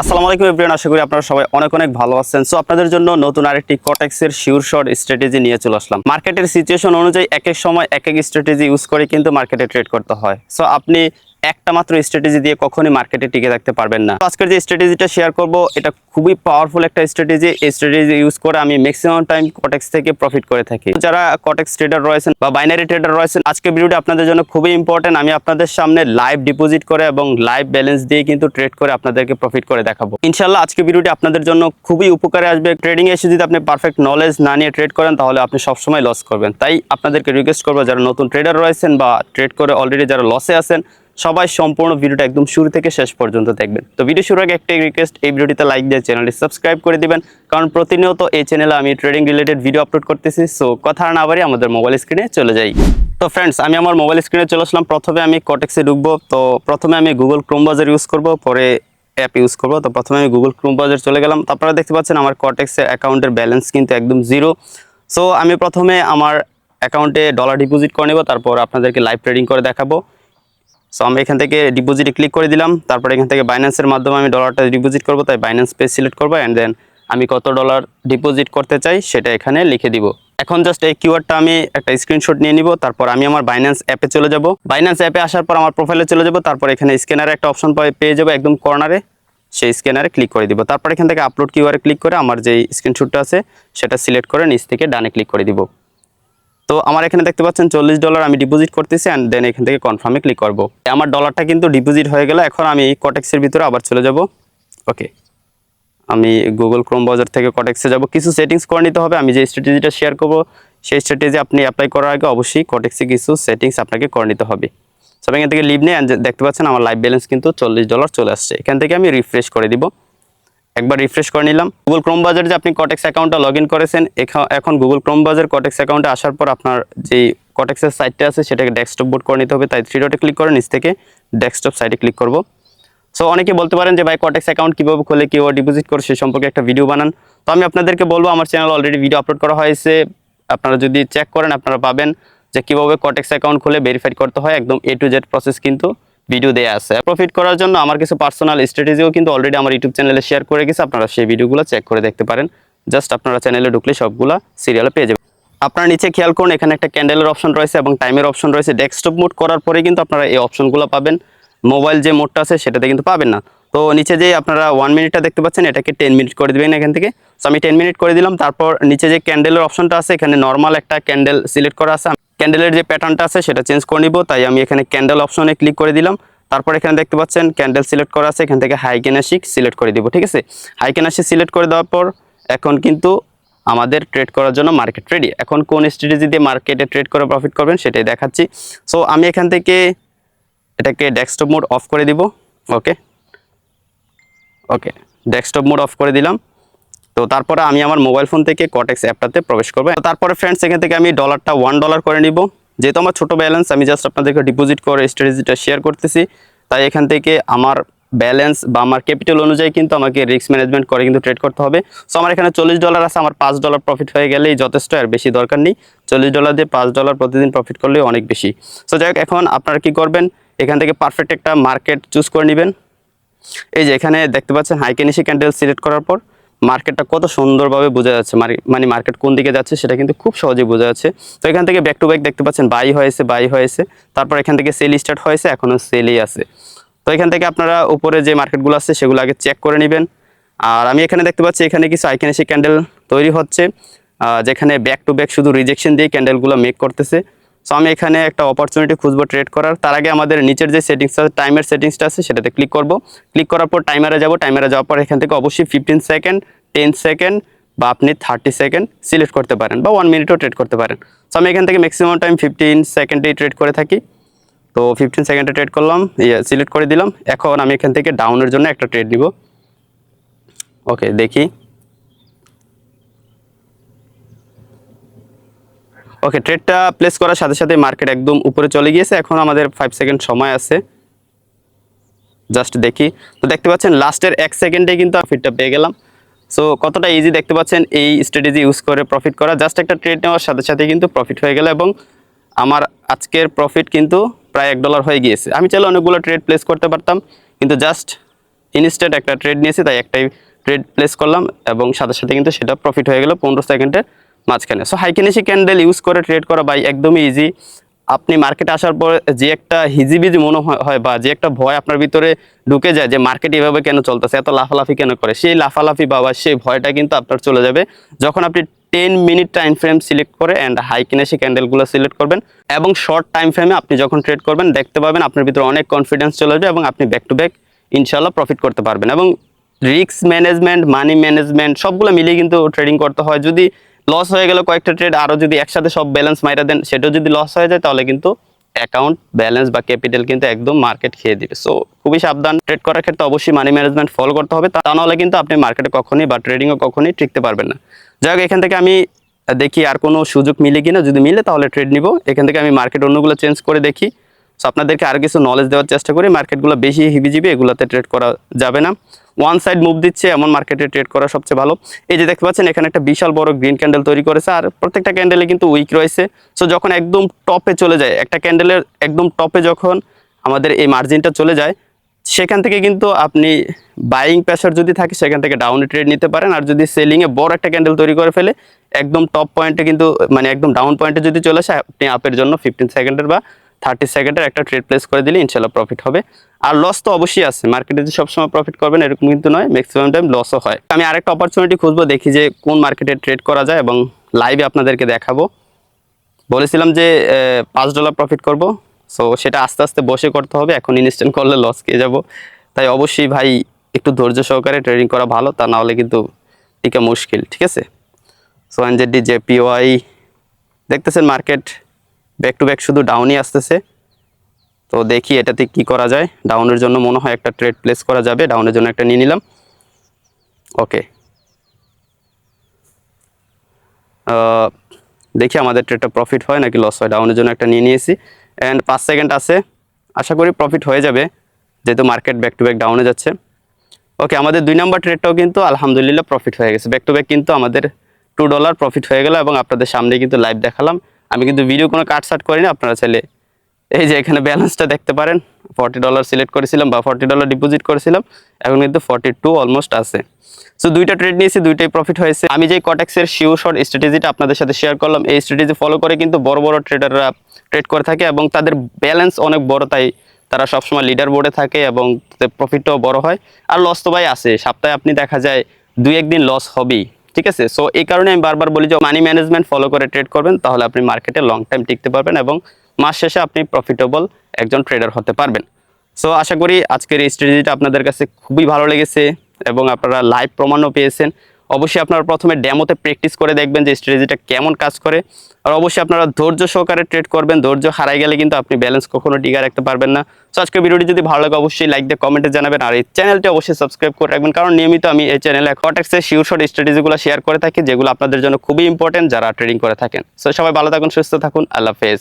আসসালামু আলাইকুম এভরিওয়ান, আশা করি আপনারা সবাই অনেক অনেক ভালো আছেন। সো আপনাদের জন্য নতুন আরেকটি কটেক্সের শিওর শর্ট স্ট্র্যাটেজি নিয়ে চলে আসলাম। মার্কেটের সিচুয়েশন অনুযায়ী এক এক সময় এক এক স্ট্র্যাটেজি ইউজ করে কিন্তু মার্কেটে ট্রেড করতে হয়। সো আপনি একটা মাত্র স্ট্র্যাটেজি দিয়ে কখনোই মার্কেটে টিকে থাকতে পারবেন না। আজকের যে স্ট্র্যাটেজিটা শেয়ার করব এটা খুবই পাওয়ারফুল একটা স্ট্র্যাটেজি। এই স্ট্র্যাটেজি ইউজ করে আমি ম্যাক্সিমাম টাইম কটেক্স থেকে প্রফিট করে থাকি। যারা কটেক্স ট্রেডার রয়েছেন বা বাইনারি ট্রেডার রয়েছেন, আজকের ভিডিওটা আপনাদের জন্য খুবই ইম্পর্টেন্ট। আমি আপনাদের সামনে লাইভ ডিপোজিট করে এবং লাইভ ব্যালেন্স দিয়ে কিন্তু ট্রেড করে আপনাদেরকে প্রফিট করে দেখাবো ইনশাআল্লাহ। আজকে ভিডিওটি আপনাদের জন্য খুবই উপকারে আসবে। ট্রেডিং এসে যদি আপনি পারফেক্ট নলেজ না নিয়ে ট্রেড করেন তাহলে আপনি সবসময় লস করবেন। তাই আপনাদেরকে রিকোয়েস্ট করবো, যারা নতুন ট্রেডার রয়েছেন বা ট্রেড করে অলরেডি যারা লসে আছেন, সবাই সম্পূর্ণ ভিডিওটা একদম শুরু থেকে শেষ পর্যন্ত দেখবেন। তো ভিডিও শুরুর আগে একটাই রিকোয়েস্ট, এই ভিডিওটিতে লাইক দিয়ে চ্যানেলটি সাবস্ক্রাইব করে দিবেন, কারণ প্রতিনিয়ত এই চ্যানেলে আমি ট্রেডিং রিলেটেড ভিডিও আপলোড করতেছি। সো কথা না বাড়িয়ে আমাদের মোবাইল স্ক্রিনে চলে যাই। তো ফ্রেন্ডস, আমি আমার মোবাইল স্ক্রিনে চলে আসলাম। প্রথমে আমি কটেক্সে ঢুকবো। তো প্রথমে আমি গুগল ক্রোম ব্রাউজার ইউজ করব, পরে অ্যাপ ইউজ করব। তো প্রথমে আমি গুগল ক্রোম ব্রাউজার চলে গেলাম। তো আপনারা দেখতে পাচ্ছেন আমার কটেক্সের অ্যাকাউন্টের ব্যালেন্স কিন্তু একদম জিরো। সো আমি প্রথমে আমার অ্যাকাউন্টে ডলার ডিপোজিট করে নেব, তারপর আপনাদেরকে লাইভ ট্রেডিং করে দেখাবো। সো আমি এখান থেকে ডিপোজিটে ক্লিক করে দিলাম। তারপর এখান থেকে বাইন্যান্সের মাধ্যমে আমি ডলারটা ডিপোজিট করব, তাই বাইন্যান্স পে সিলেক্ট করব অ্যান্ড দেন আমি কত ডলার ডিপোজিট করতে চাই সেটা এখানে লিখে দিব। এখন জাস্ট এই কিওয়ার্ডটা আমি একটা স্ক্রিনশট নিয়ে নিব। তারপর আমি আমার বাইন্যান্স অ্যাপে চলে যাব। বাইন্যান্স অ্যাপে আসার পর আমার প্রোফাইলে চলে যাব। তারপর এখানে স্ক্যানারে একটা অপশন পেয়ে যাবো একদম কর্নারে, সেই স্ক্যানারে ক্লিক করে দিব। তারপর এখান থেকে আপলোড কিউআরে ক্লিক করে আমার যেই স্ক্রিনশটটা আছে সেটা সিলেক্ট করে নিচ থেকে ডানে ক্লিক করে দিব। তো আমার এখানে দেখতে পাচ্ছেন $40 আমি ডিপোজিট করতেছি অ্যান্ড দেন এখান থেকে কনফার্মে ক্লিক করব। আমার ডলারটা কিন্তু ডিপোজিট হয়ে গেল। এখন আমি কটেক্সের ভিতরে আবার চলে যাব। ওকে, আমি গুগল ক্রোম ব্রাউজার থেকে কটেক্সে যাব। কিছু সেটিংস করে নিতে হবে। আমি যে স্ট্র্যাটেজিটা শেয়ার করব সেই স্ট্র্যাটেজি আপনি অ্যাপ্লাই করার আগে অবশ্যই কটেক্সে কিছু সেটিংস আপনাকে করে নিতে হবে। সব এখান থেকে লিভ নিয়ে দেখতে পাচ্ছেন আমার লাইভ ব্যালেন্স কিন্তু $40 চলে আসছে। এখান থেকে আমি রিফ্রেশ করে দিব। একবার রিফ্রেশ করে নিলাম। গুগল ক্রোম ব্রাউজারে যে আপনি কটেক্স অ্যাকাউন্টটা লগ ইন করেছেন, এখন গুগল ক্রোম ব্রাউজার কটেক্স অ্যাকাউন্টে আসার পর আপনার যে কটেক্সের সাইটটা আছে সেটাকে ডেস্কটপ বোর্ড করে নিতে হবে। তাই থ্রি ডটে ক্লিক করে নিচ থেকে ডেস্কটপ সাইটে ক্লিক করব। সো অনেকে বলতে পারেন যে ভাই কটেক্স অ্যাকাউন্ট কীভাবে খুলে কীভাবে ডিপোজিট করে সে সম্পর্কে একটা ভিডিও বানান। তো আমি আপনাদেরকে বলবো, আমার চ্যানেল অলরেডি ভিডিও আপলোড করা হয়েছে। আপনারা যদি চেক করেন আপনারা পাবেন যে কীভাবে কটেক্স অ্যাকাউন্ট খুলে ভেরিফাইড করতে হয়, একদম A to Z প্রসেস কিন্তু ভিডিও দেয়া আছে। প্রফিট করার জন্য আমার কিছু পার্সোনাল স্ট্র্যাটেজিও কিন্তু অলরেডি আমার ইউটিউব চ্যানেলে শেয়ার করে গেছে। আপনারা সেই ভিডিওগুলো চেক করে দেখতে পারেন। জাস্ট আপনারা চ্যানেলে ঢুকলে সবগুলা সিরিয়ালে পেয়ে যাবেন। আপনারা নিচে খেয়াল করুন, এখানে একটা ক্যান্ডেলের অপশন রয়েছে এবং টাইমের অপশন রয়েছে। ডেস্কটপ মোড করার পরে কিন্তু আপনারা এই অপশনগুলো পাবেন। মোবাইল যে মোডটা আছে সেটাতে কিন্তু পাবেন না। তো নিচে যে আপনারা 1 মিনিটটা দেখতে পাচ্ছেন এটাকে 10 মিনিট করে দেবেন এখান থেকে। সো আমি 10 মিনিট করে দিলাম। তারপর নিচে যে ক্যান্ডেলের অপশনটা আছে এখানে নর্মাল একটা ক্যান্ডেল সিলেক্ট করা আছে। ক্যান্ডেলের যে প্যাটার্নটা আছে সেটা চেঞ্জ করে নিব, তাই আমি এখানে ক্যান্ডেল অপশনে ক্লিক করে দিলাম। তারপর এখানে দেখতে পাচ্ছেন ক্যান্ডেল সিলেক্ট করা আছে, এখান থেকে হাই ক্যান্ডেল সিলেক্ট করে দিব। ঠিক আছে, হাই ক্যান্ডেল সিলেক্ট করে দেওয়ার পর এখন কিন্তু আমাদের ট্রেড করার জন্য মার্কেট রেডি। এখন কোন স্ট্র্যাটেজি দিয়ে মার্কেটে ট্রেড করে প্রফিট করবেন সেটাই দেখাচ্ছি। সো আমি এখান থেকে এটাকে ডেস্কটপ মোড অফ করে দিব। ওকে ওকে, ডেস্কটপ মোড অফ করে দিলাম। তো তারপরে আমি আমার মোবাইল ফোন থেকে কটেক্স অ্যাপটাতে প্রবেশ করবো। তারপরে ফ্রেন্ডস এখান থেকে আমি ডলারটা $1 করে নিব। যেহেতু আমার ছোটো ব্যালেন্স, আমি জাস্ট আপনাদেরকে ডিপোজিট করে স্ট্র্যাটেজিটা শেয়ার করতেছি, তাই এখান থেকে আমার ব্যালেন্স বা আমার ক্যাপিটাল অনুযায়ী কিন্তু আমাকে রিস্ক ম্যানেজমেন্ট করে কিন্তু ট্রেড করতে হবে। সো আমার এখানে $40 আছে, আমার $5 প্রফিট হয়ে গেলেই যথেষ্ট, আর বেশি দরকার নেই। $40 দিয়ে $5 প্রতিদিন প্রফিট করলেই অনেক বেশি। সো যাই হোক, এখন আপনারা কি করবেন, এখান থেকে পারফেক্ট একটা মার্কেট চুজ করে নেবেন। এই যে এখানে দেখতে পাচ্ছেন হাই ক্যান্ডেল সিলেক্ট করার পর মার্কেটটা কত সুন্দরভাবে বোঝা যাচ্ছে, মানে মার্কেট কোন দিকে যাচ্ছে সেটা কিন্তু খুব সহজেই বোঝা যাচ্ছে। তো এখান থেকে ব্যাক টু ব্যাক দেখতে পাচ্ছেন বাই হয়েছে, তারপর এখান থেকে সেল স্টার্ট হয়েছে, এখনও সেলই আছে। তো এখান থেকে আপনারা উপরে যে মার্কেটগুলো আছে সেগুলো আগে চেক করে নেবেন। আর আমি এখানে দেখতে পাচ্ছি এখানে কিছু আইকনিক ক্যান্ডেল তৈরি হচ্ছে, যেখানে ব্যাক টু ব্যাক শুধু রিজেকশন দিয়ে ক্যান্ডেলগুলো মেক করতেছে। সো আমি এখানে একটা অপরচুনিটি খুঁজবো ট্রেড করার। তার আগে আমাদের নিচের যে সেটিংস আছে, টাইমের সেটিংসটা আছে, সেটাতে ক্লিক করব। ক্লিক করার পর টাইমারে যাব। টাইমারে যাওয়ার পর এখান থেকে অবশ্যই 15 সেকেন্ড, 10 সেকেন্ড বা আপনি 30 সেকেন্ড সিলেক্ট করতে পারেন, বা 1 মিনিটও ট্রেড করতে পারেন। সো আমি এখান থেকে ম্যাক্সিমাম টাইম 15 সেকেন্ডেই ট্রেড করে থাকি। তো 15 সেকেন্ডে ট্রেড করলাম, সিলেক্ট করে দিলাম। এখন আমি এখান থেকে ডাউনের জন্য একটা ট্রেড নিব। ওকে, দেখি। ওকে, ট্রেডটা প্লেস করার সাথে সাথে মার্কেট একদম উপরে চলে গিয়েছে। এখন আমাদের 5 সেকেন্ড সময় আছে, জাস্ট দেখি। তো দেখতে পাচ্ছেন লাস্টের 1 সেকেন্ডে কিন্তু প্রফিটটা পেয়ে গেলাম। সো কতটা ইজি দেখতে পাচ্ছেন এই স্ট্র্যাটেজি ইউজ করে প্রফিট করা। জাস্ট একটা ট্রেড নেওয়ার সাথে সাথে কিন্তু প্রফিট হয়ে গেল, এবং আমার আজকের প্রফিট কিন্তু প্রায় $1 হয়ে গিয়েছে। আমি চাইলে অনেকগুলো ট্রেড প্লেস করতে পারতাম, কিন্তু জাস্ট ইনস্ট্যান্ট একটা ট্রেড নিয়েছি, তাই একটাই ট্রেড প্লেস করলাম এবং সাথে সাথে কিন্তু সেটা প্রফিট হয়ে গেল 15 সেকেন্ডের মাঝখানে। সো হাইকিনেসি ক্যান্ডেল ইউজ করে ট্রেড করা ভাই একদমই ইজি। আপনি মার্কেটে আসার পর যে একটা হিজিবিজি মনে হয় বা যে একটা ভয় আপনার ভিতরে ঢুকে যায় যে মার্কেট এভাবে কেন চলতেছে, এত লাফালাফি কেন করে, সেই লাফালাফি বা সেই ভয়টা কিন্তু আপনার চলে যাবে যখন আপনি 10 মিনিট টাইম ফ্রেম সিলেক্ট করে অ্যান্ড হাইকিনেসি ক্যান্ডেলগুলো সিলেক্ট করবেন এবং শর্ট টাইম ফ্রেমে আপনি যখন ট্রেড করবেন দেখতে পাবেন আপনার ভিতরে অনেক কনফিডেন্স চলে আসবে এবং আপনি ব্যাক টু ব্যাক ইনশাল্লাহ প্রফিট করতে পারবেন। এবং রিস্ক ম্যানেজমেন্ট, মানি ম্যানেজমেন্ট সবগুলো মিলিয়ে কিন্তু ট্রেডিং করতে হয়। যদি লস হয়ে গেল কয়েকটা ট্রেড, আরও যদি একসাথে সব ব্যালেন্স মাইরা দেন, সেটাও যদি লস হয়ে যায় তাহলে কিন্তু অ্যাকাউন্ট ব্যালেন্স বা ক্যাপিটাল কিন্তু একদম মার্কেট খেয়ে দিবে। সো খুবই সাবধান। ট্রেড করার ক্ষেত্রে অবশ্যই মানি ম্যানেজমেন্ট ফলো করতে হবে, তা নাহলে কিন্তু আপনি মার্কেটে কখনোই বা ট্রেডিংও কখনোই টিকতে পারবেন না। যাই হোক, এখান থেকে আমি দেখি আর কোনো সুযোগ মিলে কিনা, যদি মিলে তাহলে ট্রেড নিব। এখান থেকে আমি মার্কেট অন্যগুলো চেঞ্জ করে দেখি। সো আপনাদেরকে আর কিছু নলেজ দেওয়ার চেষ্টা করি। মার্কেটগুলো বেশি হিবিজিবি, এগুলোতে ট্রেড করা যাবে না। ওয়ান সাইড মুভ দিচ্ছে এমন মার্কেটে ট্রেড করা সবচেয়ে ভালো। এই যে দেখতে পাচ্ছেন এখানে একটা বিশাল বড় গ্রিন ক্যান্ডেল তৈরি করেছে আর প্রত্যেকটা ক্যান্ডেলে কিন্তু উইক রয়েছে। সো যখন একদম টপে চলে যায়, একটা ক্যান্ডেলের একদম টপে যখন আমাদের এই মার্জিনটা চলে যায়, সেখান থেকে কিন্তু আপনি বাইং প্রেশার যদি থাকে সেখান থেকে ডাউনে ট্রেড নিতে পারেন। আর যদি সেলিংয়ে বড় একটা ক্যান্ডেল তৈরি করে ফেলে একদম টপ পয়েন্টে কিন্তু মানে একদম ডাউন পয়েন্টে যদি চলে আসে, আপনি আপের জন্য 15 সেকেন্ডের বা 30 সেকেন্ডের একটা ট্রেড প্লেস করে দিলে ইনশাল্লাহ প্রফিট হবে। আর লস তো অবশ্যই আছে, মার্কেটে যে সবসময় প্রফিট করবেন এরকম কিন্তু নয়, ম্যাক্সিমাম টাইম লসও হয়। আমি আরেকটা অপরচুনিটি খুঁজবো, দেখি যে কোন মার্কেটে ট্রেড করা যায় এবং লাইভে আপনাদেরকে দেখাবো। বলেছিলাম যে $5 প্রফিট করব। সো সেটা আস্তে আস্তে বসে করতে হবে, এখন ইনস্ট্যান্ট করলে লস খেয়ে যাব। তাই অবশ্যই ভাই একটু ধৈর্য সহকারে ট্রেডিং করা ভালো, তা না হলে কিন্তু টিকা মুশকিল। ঠিক আছে। সো এনজেডি জেপিওয়াই দেখতেছেন মার্কেট ব্যাক টু ব্যাক শুধু ডাউনই আসতেছে। তো দেখি এটাতে কি করা যায়। ডাউনের জন্য মনে হয় একটা ট্রেড প্লেস করা যাবে, ডাউনের জন্য একটা নিয়ে নিলাম। ওকে, দেখি আমাদের ট্রেডটা প্রফিট হয় নাকি লস হয়। ডাউনের জন্য একটা নিয়ে নিয়েছি অ্যান্ড 5 সেকেন্ড আছে, আশা করি প্রফিট হয়ে যাবে যেহেতু মার্কেট ব্যাক টু ব্যাক ডাউনে যাচ্ছে। ওকে, আমাদের 2 নম্বর ট্রেডটাও কিন্তু আলহামদুলিল্লাহ প্রফিট হয়ে গেছে। ব্যাক টু ব্যাক কিন্তু আমাদের $2 প্রফিট হয়ে গেল এবং আপনাদের সামনে কিন্তু লাইভ দেখালাম। আমি কিন্তু ভিডিও কোনো কাটসাট করিনি, আপনারা চাইলে এই যে এখানে ব্যালেন্সটা দেখতে পারেন। $40 সিলেক্ট করেছিলাম বা $40 ডিপোজিট করেছিলাম, এখন কিন্তু 42 অলমোস্ট আছে। সো 2টা ট্রেড নিয়েছি, 2টাই প্রফিট হয়েছে। আমি যে কটেক্সের শিওর শর্ট স্ট্র্যাটেজিটা আপনাদের সাথে শেয়ার করলাম, এই স্ট্র্যাটেজি ফলো করে কিন্তু বড় বড় ট্রেডাররা ট্রেড করে থাকে এবং তাদের ব্যালেন্স অনেক বড়, তাই তারা সবসময় লিডার বোর্ডে থাকে এবং প্রফিটটাও বড় হয়। আর লস তো ভাই আছে, সপ্তাহে আপনি দেখা যায় 2-1 দিন লস হবেই। ঠিক আছে। সো এই কারণে আমি বারবার বলি যে মানি ম্যানেজমেন্ট ফলো করে ট্রেড করবেন, তাহলে আপনি মার্কেটে লং টাইম টিকতে পারবেন এবং মাস শেষে আপনি প্রফিটেবল একজন ট্রেডার হতে পারবেন। সো আশা করি আজকের এই স্ট্র্যাটেজিটা আপনাদের কাছে খুবই ভালো লেগেছে এবং আপনারা লাইভ প্রমাণও পেয়েছেন। অবশ্যই আপনারা প্রথমে ডেমোতে প্র্যাকটিস করে দেখবেন যে স্ট্র্যাটেজিটা কেমন কাজ করে। আর অবশ্যই আপনারা ধৈর্য সহকারে ট্রেড করবেন, ধৈর্য হারাই গেলে কিন্তু আপনি ব্যালেন্স কখনো টিকা রাখতে পারবেন না। সো আজকের ভিডিওটি যদি ভালো লাগে অবশ্যই লাইক দিয়ে কমেন্টে জানাবেন আর এই চ্যানেলটি অবশ্যই সাবস্ক্রাইব করে রাখবেন, কারণ নিয়মিত আমি এই চ্যানেলে কটেক্সের শিওর শর্ট স্ট্র্যাটেজিগুলো শেয়ার করে থাকি যেগুলো আপনাদের জন্য খুবই ইম্পর্টেন্ট যারা ট্রেডিং করে থাকেন। সো সবাই ভালো থাকুন, সুস্থ থাকুন, আল্লাহ হাফেজ।